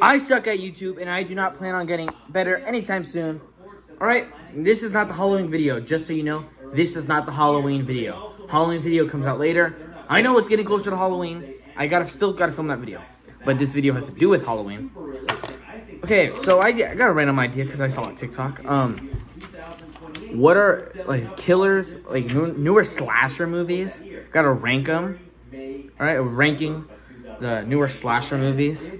I suck at YouTube, and I do not plan on getting better anytime soon. Alright, this is not the Halloween video, just so you know. This is not the Halloween video. Halloween video comes out later. I know it's getting closer to Halloween. I still gotta film that video. But this video has to do with Halloween. Okay, so I got a random idea because I saw it on TikTok. What are, like, killers, like, newer slasher movies? Gotta rank them. Alright, ranking the newer slasher movies.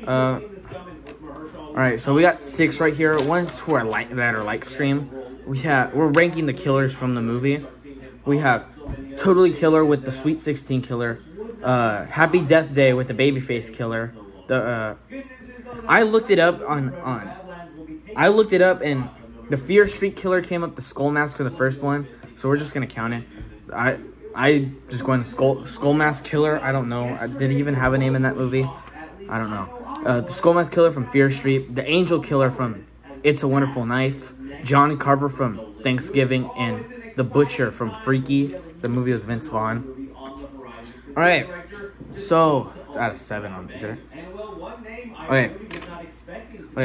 Alright, so we got 6 right here. Ones who are that are like Scream. We're ranking the killers from the movie. We have Totally Killer with the Sweet 16 killer. Happy Death Day with the Babyface killer. I looked it up I looked it up and the Fear Street killer came up. The Skull Mask for the first one, so we're just gonna count it. I just going to Skull Mask killer. I don't know. Did he even have a name in that movie? I don't know. The Skull Mask killer from Fear Street. The Angel killer from It's a Wonderful Knife. John Carver from Thanksgiving, and the Butcher from Freaky. The movie was Vince Vaughn. All right, so it's out of 7 on there. Okay,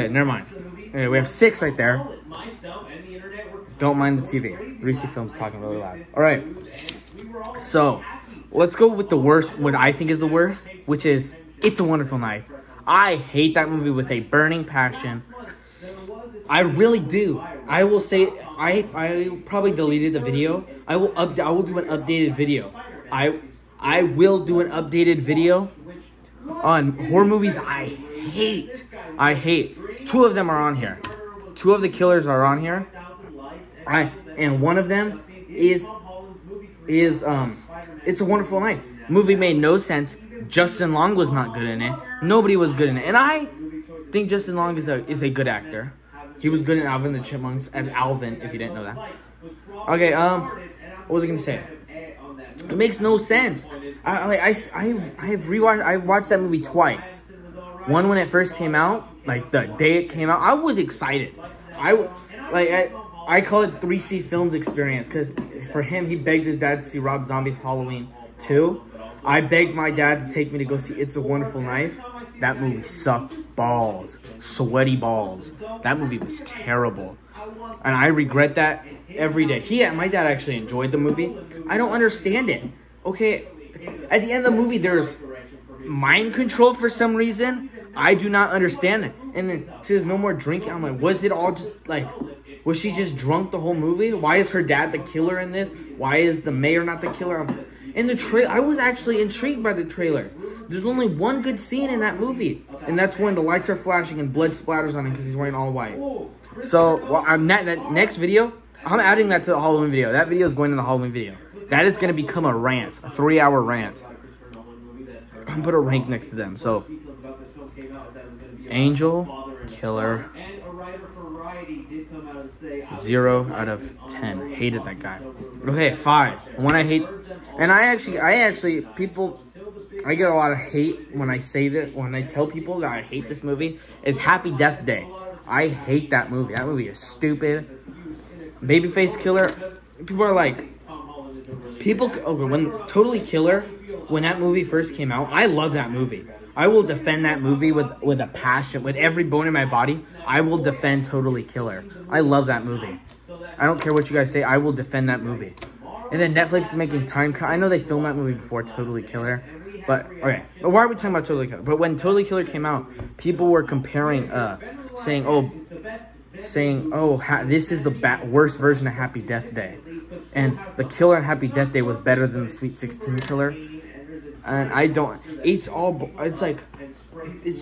never mind. Okay, we have 6 right there. Don't mind the TV. 3C Films talking really loud. All right, so let's go with the worst. What I think is the worst, which is It's a Wonderful Knife. I hate that movie with a burning passion. I really do. I will say I probably deleted the video. I will do an updated video. I will do an updated video on horror movies I hate. I hate. 2 of them are on here. 2 of the killers are on here. And one of them is It's a Wonderful Knife. Movie made no sense. Justin Long was not good in it. Nobody was good in it. And I think Justin Long is a good actor. He was good in Alvin and the Chipmunks as Alvin, if you didn't know that. Okay, what was I gonna say? It makes no sense. I watched that movie twice. One when it first came out, like the day it came out. I was excited. I call it 3C Films experience because for him, he begged his dad to see Rob Zombie's Halloween 2. I begged my dad to take me to go see It's a Wonderful Knife. That movie sucked balls. Sweaty balls. That movie was terrible. And I regret that every day. My dad actually enjoyed the movie. I don't understand it. Okay, at the end of the movie, there's mind control for some reason. I do not understand it. And then she says no more drinking. I'm like, was it all just like, was she just drunk the whole movie? Why is her dad the killer in this? Why is the mayor not the killer? In the trailer, I was actually intrigued by the trailer. There's only one good scene in that movie, and that's when the lights are flashing and blood splatters on him because he's wearing all white. So, that next video, I'm adding that to the Halloween video. That video is going in the Halloween video. That is going to become a rant, a 3-hour rant. I'm going to put a rank next to them. So, Angel, Killer, 0 out of 10. Hated that guy. Okay, 5. One I hate, and I actually, people, I get a lot of hate when I say that, when I tell people that I hate this movie, is Happy Death Day. I hate that movie. That movie is stupid. Babyface Killer, people are like, when Totally Killer, when that movie first came out, I love that movie. I will defend that movie with a passion, with every bone in my body. I will defend Totally Killer. I love that movie. I don't care what you guys say. I will defend that movie. And then Netflix is making time. I know they filmed that movie before Totally Killer. But, okay. But why are we talking about Totally Killer? But when Totally Killer came out, people were comparing, saying, this is the worst version of Happy Death Day. And the killer in Happy Death Day was better than the Sweet 16 killer. And I don't, it's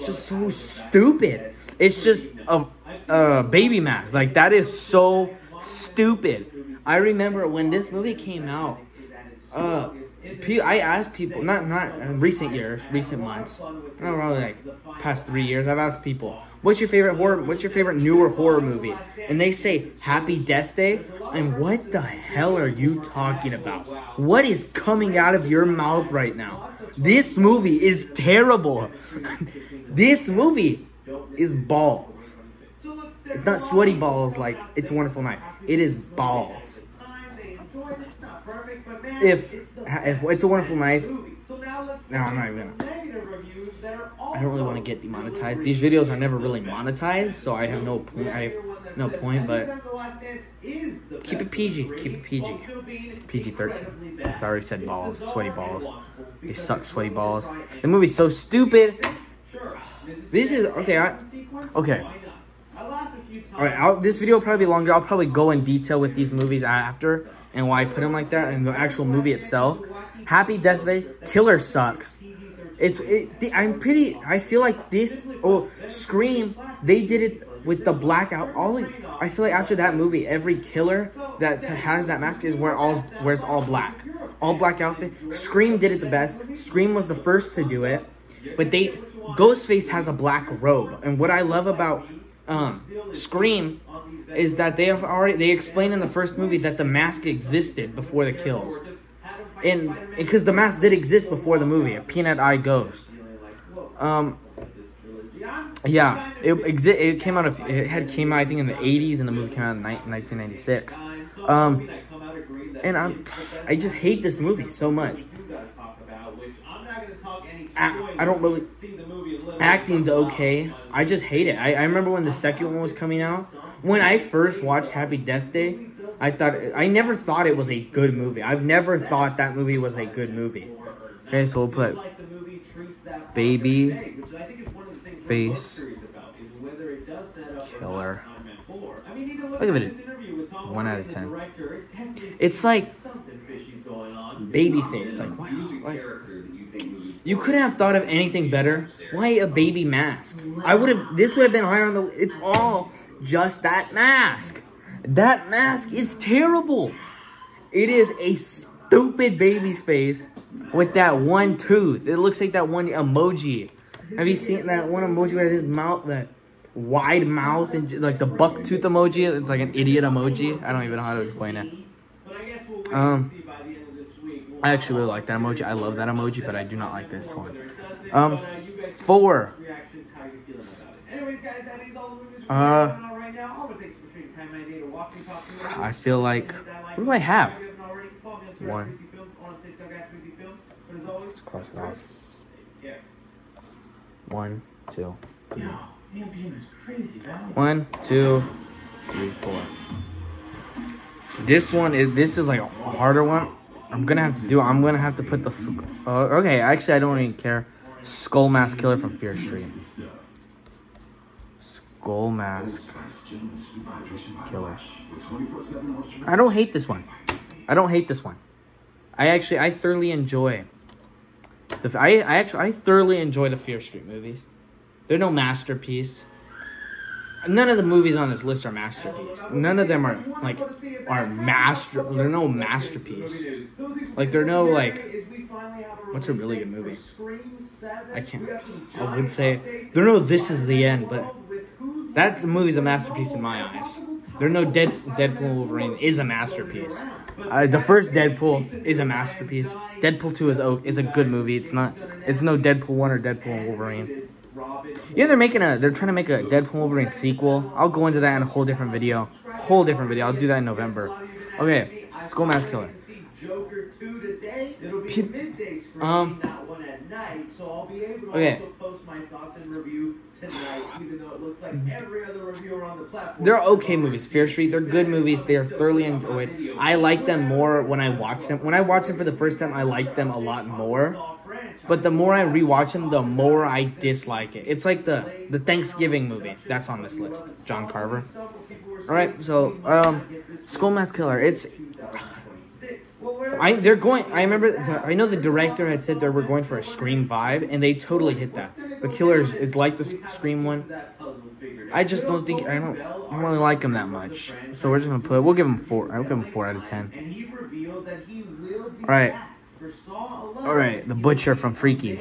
just so stupid. It's just a baby mask. Like, that is so stupid. I remember when this movie came out, I asked people, not in recent years, recent months, not really like past 3 years, I've asked people, what's your favorite newer horror movie? And they say Happy Death Day. And what the hell are you talking about? What is coming out of your mouth right now? This movie is terrible. This movie is balls. It's not sweaty balls like It's a Wonderful Knife. It is balls. If It's a Wonderful Knife No, I'm not even gonna. I don't really want to get demonetized. These videos are never really monetized, so I have no point. But keep it PG. Keep it PG. PG-13. I already said balls. Sweaty balls. They suck, sweaty balls. The movie's so stupid. This is okay. Okay. All right. This video will probably be longer. I'll probably go in detail with these movies after and why I put them like that, and the actual movie itself. Happy Death Day. Killer sucks. I feel like this. Oh, Scream. They did it with the blackout. I feel like after that movie, every killer that has that mask wears all black. All black outfit. Scream did it the best. Scream was the first to do it. But Ghostface has a black robe. And what I love about Scream is that they explained in the first movie that the mask existed before the kills. And because the mask did exist before the movie, a peanut eye ghost. Yeah, it came out I think in the 80s, and the movie came out in 1996. And I just hate this movie so much. I don't really. Acting's okay. I just hate it. I remember when the second one was coming out. When I first watched Happy Death Day, I never thought it was a good movie. I've never thought that movie was a good movie. Okay, so we'll put baby face killer. Look at it. 1 out of 10. It's like baby face. Like you couldn't have thought of anything better. Why a baby mask? This would have been higher on the. It's all just that mask. That mask is terrible. It is a stupid baby's face with that one tooth. It looks like that one emoji. Have you seen that one emoji where his mouth, that wide mouth, and like the buck tooth emoji? It's like an idiot emoji. I don't even know how to explain it. I actually really like that emoji. I love that emoji, but I do not like this one. 4. I feel like, what do I have? 1. Let's cross it off. 1, 2, 3. 1, 2, 3, 4. This is like a harder one. I'm gonna have to put the. Okay, actually, I don't even care. Skull Mask Killer from Fear Street. Skull Mask Killer. I don't hate this one. I thoroughly enjoy. I thoroughly enjoy the Fear Street movies. They're no masterpiece. None of the movies on this list are masterpiece. None of them are they're no masterpiece. Like they're no what's a really good movie? I would say they're no This Is the End, but that movie's a masterpiece in my eyes. They're no Deadpool Wolverine is a masterpiece. The first Deadpool is a masterpiece. Deadpool 2 is a good movie. It's no Deadpool 1 or Deadpool Wolverine. Yeah, they're trying to make a Deadpool Wolverine sequel. I'll go into that in a whole different video. I'll do that in November. Okay, Skull Mask Killer. Okay. They're okay movies. Fear Street, they're good movies. They are thoroughly enjoyed. I like them more when I watch them. When I watch them for the first time, I like them a lot more. But the more I rewatch them, the more I dislike it. It's like the Thanksgiving movie that's on this list. John Carver. All right, so Skull Mask Killer. I know the director had said they were going for a Scream vibe, and they totally hit that. The Killer is like the Scream one. I just don't think I don't really like him that much. So we're just gonna we'll give him 4. I'll give him 4 out of 10. All right, the Butcher from Freaky.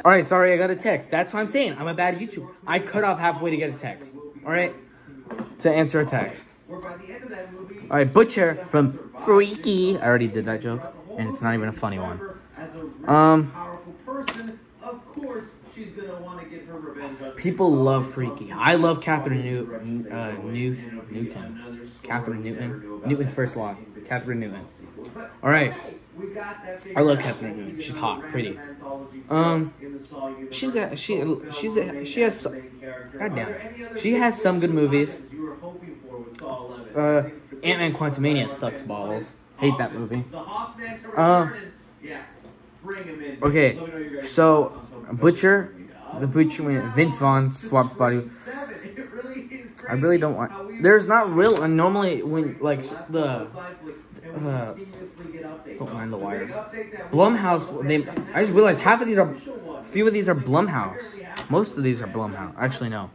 All right, sorry, I got a text. That's what I'm saying. I'm a bad YouTuber. I cut off halfway to get a text. All right, to answer a text. All right, Butcher from Freaky. I already did that joke, and it's not even a funny one. People love Freaky. I love Catherine Newton. Catherine Newton. Newton's first law. Catherine Newton. All right, I love Catherine Newton. She's hot, pretty. She has goddamn. She has some good movies. Ant-Man Quantumania sucks balls. Hate that movie. Okay, so Butcher, the Butcher when Vince Vaughn swaps body. I really don't want. There's not real. Normally when like the. Don't mind the wires. Blumhouse. I just realized few of these are Blumhouse. Most of these are Blumhouse. Actually, no.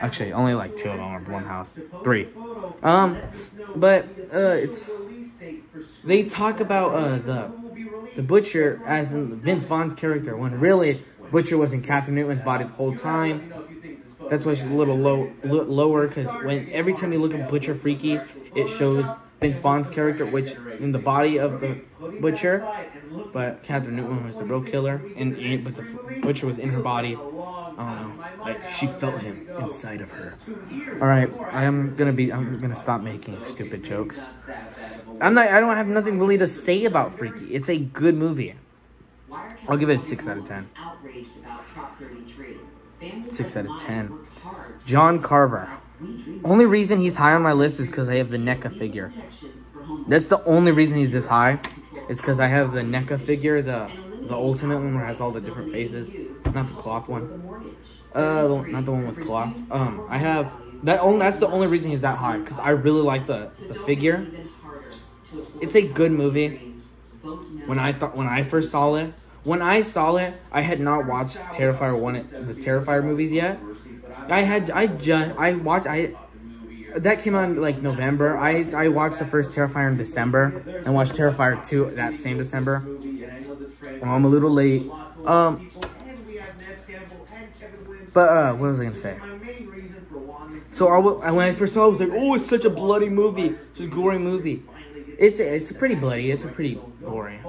Actually, only like 2 of them are Blumhouse. 3. But it's. They talk about the Butcher as in Vince Vaughn's character when really Butcher was in Catherine Newton's body the whole time. That's why she's a little lower because when every time you look at Butcher Freaky, it shows Vince Vaughn's character, which in the body of the Butcher, but Catherine Newton was the real killer, but the Butcher was in her body. I don't know, like she felt him inside of her. All right, I'm gonna stop making stupid jokes. I don't have nothing really to say about Freaky. It's a good movie. I'll give it a 6 out of 10. 6 out of 10. John Carver. Only reason he's high on my list is because I have the NECA figure. That's the only reason he's this high. It's because I have the NECA figure, the ultimate one where it has all the different faces. Not the cloth one. Not the one with cloth. I have that. That's the only reason he's that high, because I really like the figure. It's a good movie. When I first saw it, I had not watched Terrifier 1, the Terrifier movies yet. That came out in like November. I watched the first Terrifier in December and watched Terrifier 2 that same December. I'm a little late. But what was I gonna say? So when I first saw it, I was like, oh, it's such a bloody movie, such a gory movie. It's pretty bloody. It's a pretty gory.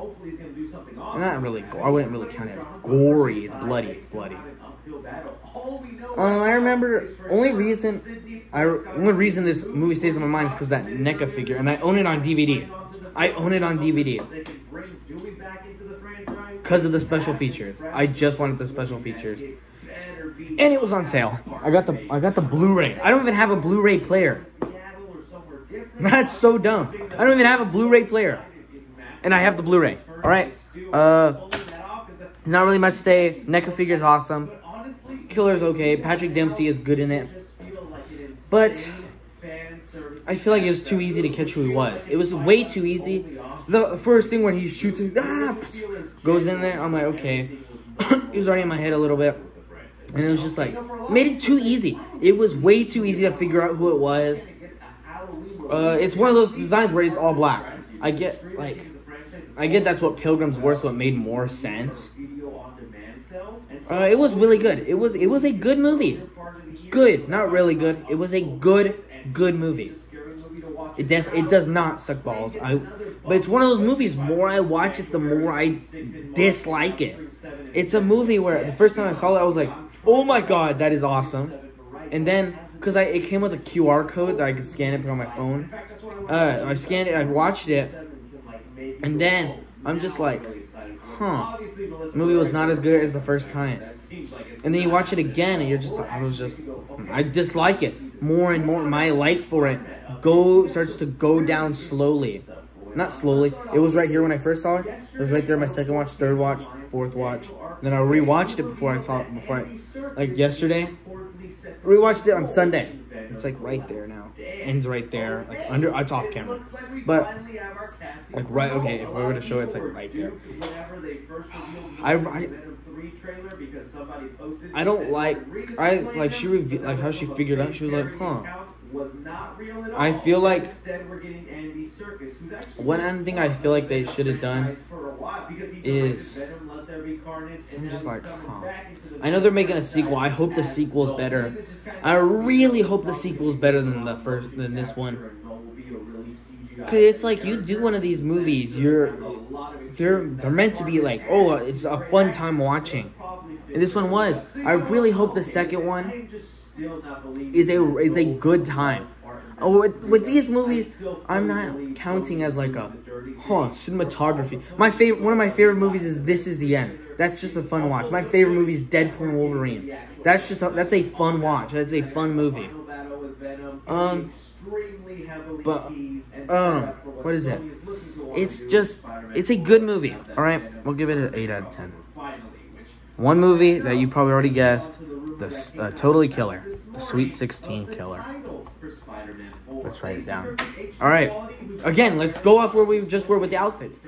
Not really. I wouldn't really count it as gory. It's bloody. It's bloody. I remember only reason this movie stays in my mind is because that NECA figure, and I own it on DVD. Because of the special features. I just wanted the special features, and it was on sale. I got the Blu-ray. I don't even have a Blu-ray player. That's so dumb. I don't even have a Blu-ray player, and I have the Blu-ray. All right. Not really much to say. NECA figure is awesome. Killer's okay. Patrick Dempsey is good in it. But I feel like it was too easy to catch who he was. It was way too easy. The first thing when he shoots him, goes in there, I'm like, okay. It was already in my head a little bit. And it was just like, made it too easy. It was way too easy to figure out who it was. It's one of those designs where it's all black. I get that's what Pilgrims were, so it made more sense. It was really good. It was a good movie. Good, not really good. It was a good movie. It does not suck balls. But it's one of those movies. More I watch it, the more I dislike it. It's a movie where the first time I saw it, I was like, "Oh my god, that is awesome!" And then because it came with a QR code that I could scan it on my phone. I scanned it. I watched it, and then I'm just like, huh. The movie was not as good as the first time. And then you watch it again and you're just like, I dislike it more and more. My like for it starts to go down slowly. Not slowly. It was right here when I first saw it. It was right there my second watch, third watch, fourth watch. Then I rewatched it before I saw it, like yesterday. Rewatched it on Sunday. It's like right there now. Ends right there. Like it's off camera. But like right, okay, if I were to show it, it's like right there. I don't like how she figured out. She was like, huh. I feel like one thing I feel like they should have done is I'm just like, huh. I know they're making a sequel. I hope the sequel is better. I really hope the sequel is better than this one. Cause it's like you do one of these movies, they're meant to be like, oh, it's a fun time watching, and this one was. I really hope the second one is a good time. With these movies, I'm not counting as like a cinematography. One of my favorite movies is This Is the End. That's just a fun watch. My favorite movie is Deadpool and Wolverine. That's a fun watch. That's a fun movie. What is it? It's a good movie. All right, we'll give it an 8 out of 10. One movie that you probably already guessed, the Totally Killer, the Sweet 16 Killer. Let's write it down. All right, again, let's go off where we just were with the outfits.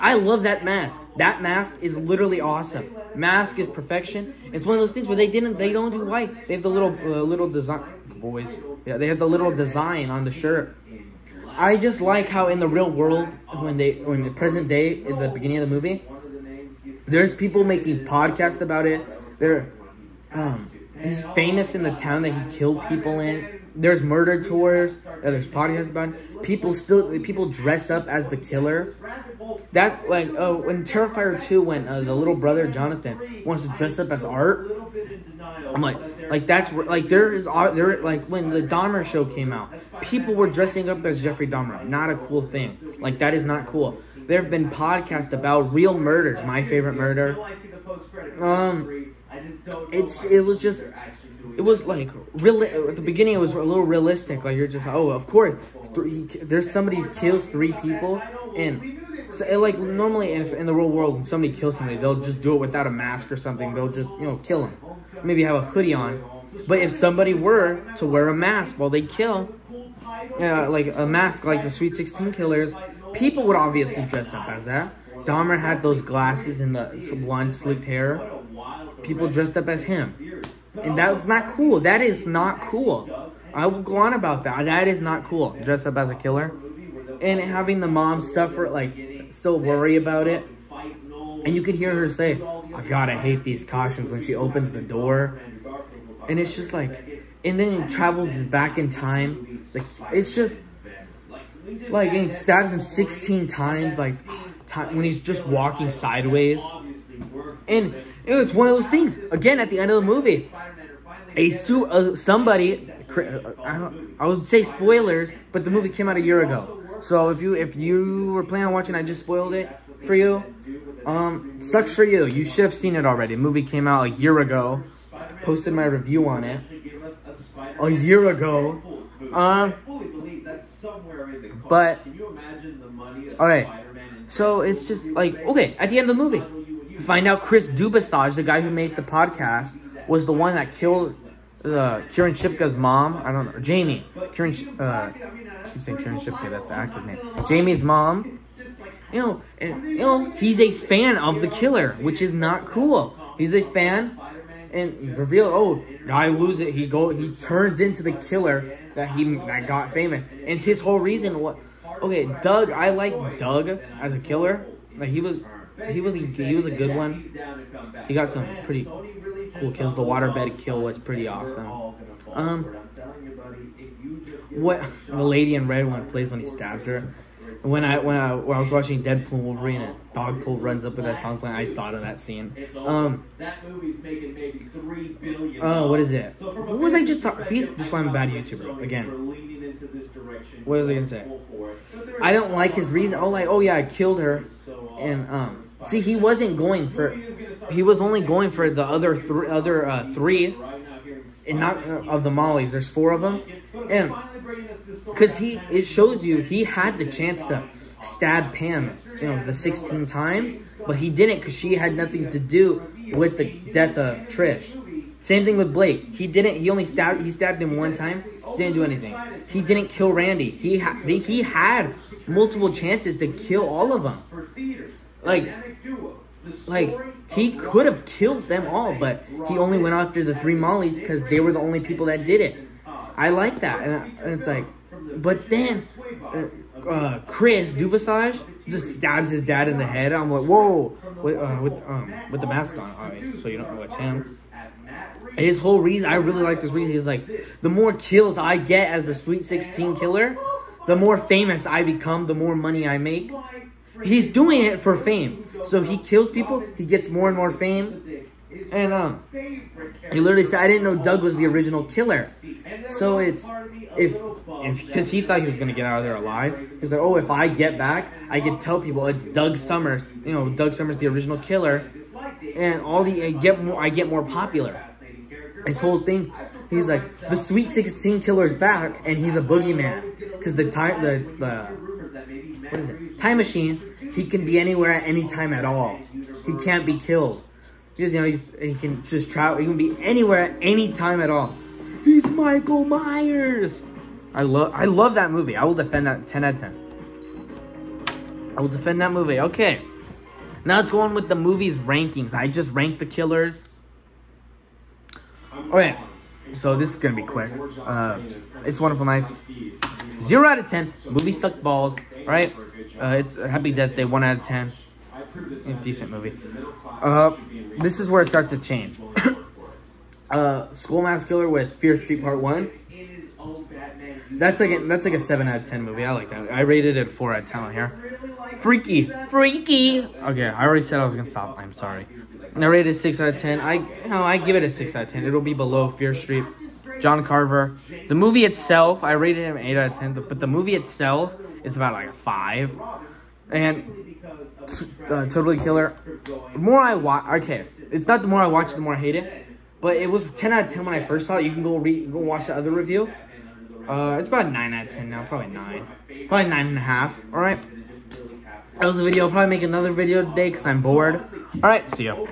I love that mask. That mask is literally awesome. Mask is perfection. It's one of those things where they don't do white. They have the little design, boys. Yeah, they have the little design on the shirt. I just like how in the real world, when the present day, in the beginning of the movie, there's people making podcasts about it. He's famous in the town that he killed people in. There's murder tours. There's podcasts about it. People dress up as the killer. That's like when Terrifier 2, when the little brother Jonathan wants to dress up as Art. I'm like that's like there like when the Dahmer show came out, people were dressing up as Jeffrey Dahmer. Not a cool thing. Like that is not cool. There have been podcasts about real murders. My favorite murder. It was like real at the beginning. It was a little realistic. Like you're just of course there's somebody who kills 3 people, and so, like normally in the real world when somebody kills somebody, they'll just do it without a mask or something. They'll just kill them. Maybe have a hoodie on. But if somebody were to wear a mask while they kill, like a mask like the Sweet 16 Killers, people would obviously dress up as that. Dahmer had those glasses and the blonde slicked hair. People dressed up as him. And that's not cool. That is not cool. I will go on about that. That is not cool. Dress up as a killer. And having the mom suffer, like, still worry about it. And you could hear her say, "Oh God, I hate these costumes," when she opens the door. And it's just like, and then you travel back in time. Like, it's just, like, and he stabs him 16 times, like, when he's just walking sideways. And it's one of those things. Again, at the end of the movie, somebody, I would say spoilers, but the movie came out a year ago. So if you were planning on watching, I just spoiled it for you. Sucks for you. You should have seen it already. The movie came out a year ago. Posted my review on it a year ago. But all right. So it's just like, okay, at the end of the movie, you find out Chris Dubasage, the guy who made the podcast, was the one that killed Kieran Shipka's mom. I don't know, Jamie. I keep saying Kieran Shipka. That's the actor's name. Jamie's mom. He's a fan of the killer, which is not cool. He's a fan, and guy loses it. He turns into the killer that got famous, and his whole reason was, okay, Doug. I like Doug as a killer. Like he was a good one. He got some pretty cool kills. The waterbed kill was pretty awesome. What the lady in red one plays when he stabs her. When I was watching Deadpool and Wolverine and Dogpool runs up with that song playing, I thought of that scene. That movie's making maybe $3 billion. What is it? What was I just talking? See, that's why I'm a bad YouTuber again. What was I gonna say? I don't like his reason. I killed her, and see, he wasn't going for. He was only going for the other three, and not of the Mollies. There's 4 of them, and because it shows you he had the chance to stab Pam, the 16 times, but he didn't because she had nothing to do with the death of Trish. Same thing with Blake. He didn't. He stabbed him 1 time. Didn't do anything. He didn't kill Randy. He had multiple chances to kill all of them. Like he could have killed them all, but he only went after the 3 Mollies because they were the only people that did it. I like that, and it's like, but then Chris Dubasage just stabs his dad in the head. I'm like, whoa, with the mask on, obviously, so you don't know it's him. His whole reason, I really like this reason. He's like, the more kills I get as the Sweet 16 Killer, the more famous I become, the more money I make. He's doing it for fame. So he kills people, he gets more and more fame, And he literally said, I didn't know Doug was the original killer. So it's, if because he thought he was going to get out of there alive. He's like, oh, if I get back, I can tell people it's Doug Summers. You know, Doug Summers, the original killer. And I get more popular. His whole thing, he's like, the Sweet 16 killer's back, and he's a boogeyman. Because the time machine, he can be anywhere at any time at all. He can't be killed. Because, you know, he can just travel. He can be anywhere at any time at all. He's Michael Myers. I love that movie. I will defend that 10 out of 10. I will defend that movie. Okay. Now let's go on with the movie's rankings. I just ranked the killers. Okay. So this is going to be quick. It's Wonderful Life. 0 out of 10. Movie sucked balls. Right? It's Happy Death Day. 1 out of 10. Decent movie. This is where it starts to change. School Mass Killer with Fear Street Part 1. That's like a 7 out of 10 movie. I like that. I rated it 4 out of 10 on here. Freaky. Okay, I already said I was gonna stop. I'm sorry. And I rated 6 out of 10. I give it a 6 out of 10. It'll be below Fear Street. John Carver. The movie itself, I rated him 8 out of 10. But the movie itself is about like a 5. And Totally Killer. The more I watch, okay, it's not the more I watch it, the more I hate it. But it was 10 out of 10 when I first saw it. You can go watch the other review. It's about 9 out of 10 now. Probably 9. Probably 9.5. Alright. That was the video. I'll probably make another video today because I'm bored. Alright, see ya.